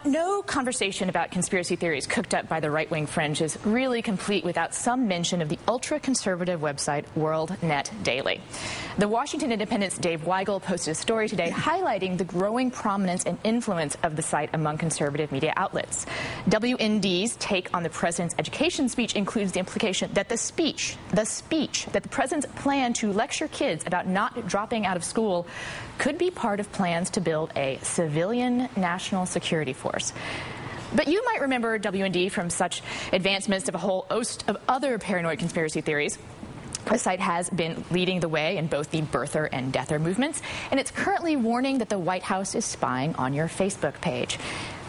no conversation about conspiracy theories cooked up by the right-wing fringe is really complete without some mention of the ultra-conservative website WorldNet Daily. The Washington Independent's Dave Weigel posted a story today highlighting the growing prominence and influence of the site among conservative media outlets. WND's take on the president's education speech includes the implication that the speech that the president's plan to lecture kids about not dropping out of school could be part of plans to build a civilian national security force. But you might remember WND from such advancements of a whole host of other paranoid conspiracy theories. The site has been leading the way in both the birther and deather movements, and it's currently warning that the White House is spying on your Facebook page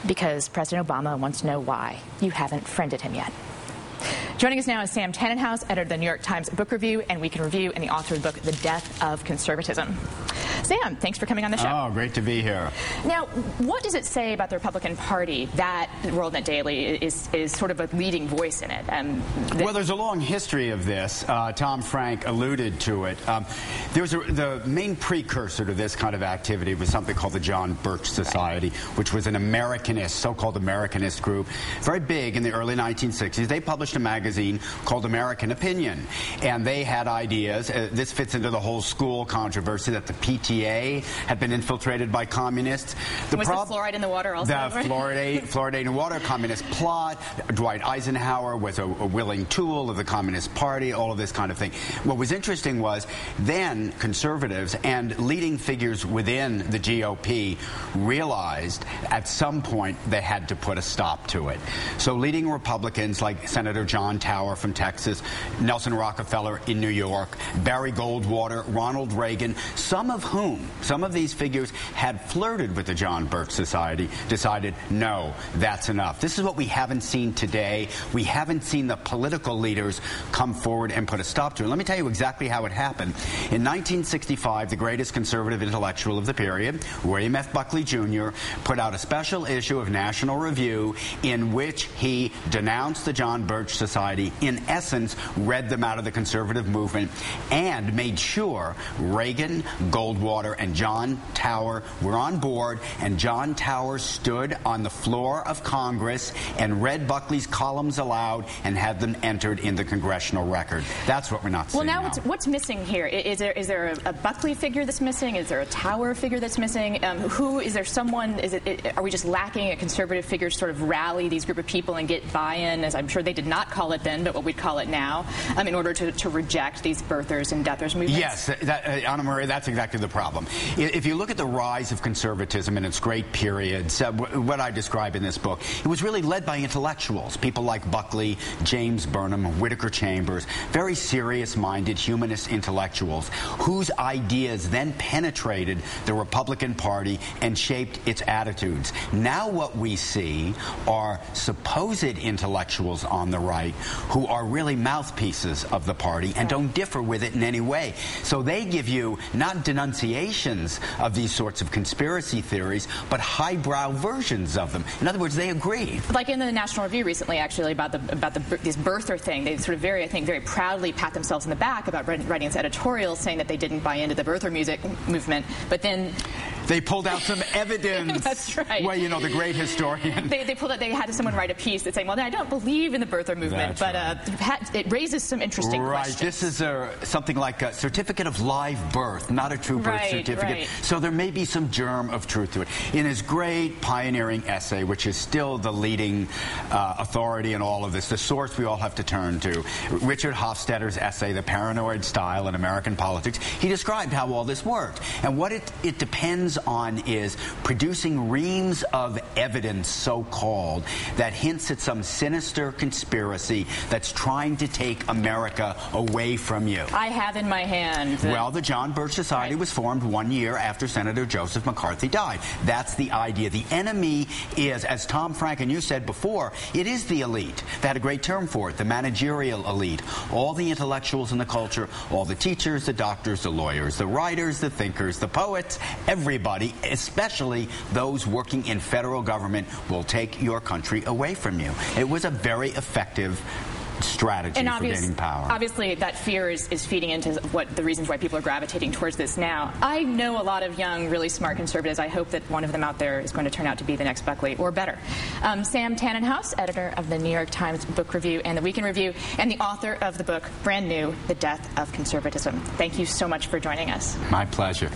because President Obama wants to know why you haven't friended him yet. Joining us now is Sam Tannenhouse, editor of the New York Times Book Review and Week in Review, and the author of the book, The Death of Conservatism. Sam, thanks for coming on the show. Oh, great to be here. Now, what does it say about the Republican Party that WorldNet Daily is sort of a leading voice in it? Well, there's a long history of this. Tom Frank alluded to it. The main precursor to this kind of activity was something called the John Birch Society, which was an Americanist, so-called Americanist group, very big in the early 1960s. They published a magazine called American Opinion, and they had ideas. This fits into the whole school controversy that the PTA had been infiltrated by communists. Was the fluoride in the water also? The fluoride in water, communist plot. Dwight Eisenhower was a willing tool of the Communist Party, all of this kind of thing. What was interesting was then conservatives and leading figures within the GOP realized at some point they had to put a stop to it. So leading Republicans like Senator John Tower from Texas, Nelson Rockefeller in New York, Barry Goldwater, Ronald Reagan, some of these figures had flirted with the John Birch Society, decided, no, that's enough. This is what we haven't seen today. We haven't seen the political leaders come forward and put a stop to it. Let me tell you exactly how it happened. In 1965, the greatest conservative intellectual of the period, William F. Buckley Jr., put out a special issue of National Review in which he denounced the John Birch Society, in essence, read them out of the conservative movement, and made sure Reagan, Goldwater, and John Tower were on board, and John Tower stood on the floor of Congress and read Buckley's columns aloud and had them entered in the congressional record. That's what we're not seeing now. What's missing here? Is there a Buckley figure that's missing? Is there a Tower figure that's missing? Is there someone? Are we just lacking a conservative figure to sort of rally these group of people and get buy-in, as I'm sure they did not call it then, but what we'd call it now, in order to reject these birthers and deathers movements? Yes, Anna Marie, that's exactly the problem. If you look at the rise of conservatism in its great periods, what I describe in this book, it was really led by intellectuals, people like Buckley, James Burnham, Whittaker Chambers, very serious-minded humanist intellectuals whose ideas then penetrated the Republican Party and shaped its attitudes. Now what we see are supposed intellectuals on the right who are really mouthpieces of the party and don't differ with it in any way. So they give you not denunciations of these sorts of conspiracy theories, but highbrow versions of them. In other words, they agree. Like in the National Review recently, actually, about this birther thing, they sort of very proudly pat themselves in the back about writing this editorial saying that they didn't buy into the birther movement, but then they pulled out some evidence. That's right. Well, you know, the great historian. They pulled out. They had someone write a piece that saying, "Well, I don't believe in the birther movement," that's but it raises some interesting questions. This is something like a certificate of live birth, not a true birth certificate. Right. So there may be some germ of truth to it. In his great pioneering essay, which is still the leading authority in all of this, the source we all have to turn to, Richard Hofstadter's essay, The Paranoid Style in American Politics, he described how all this worked. And what it depends on is producing reams of evidence, so-called, that hints at some sinister conspiracy that's trying to take America away from you. I have in my hand. Well, the John Birch Society was formed 1 year after Senator Joseph McCarthy died. That's the idea. The enemy is, as Tom Frank and you said before, it is the elite. They had a great term for it, the managerial elite. All the intellectuals in the culture, all the teachers, the doctors, the lawyers, the writers, the thinkers, the poets, everybody, especially those working in federal government, will take your country away from you. It was a very effective strategy for gaining power. Obviously, that fear is feeding into what the reasons why people are gravitating towards this now. I know a lot of young, really smart conservatives. I hope that one of them out there is going to turn out to be the next Buckley, or better. Sam Tannenhouse, editor of the New York Times Book Review and the Week in Review, and the author of the book, brand new, The Death of Conservatism. Thank you so much for joining us. My pleasure.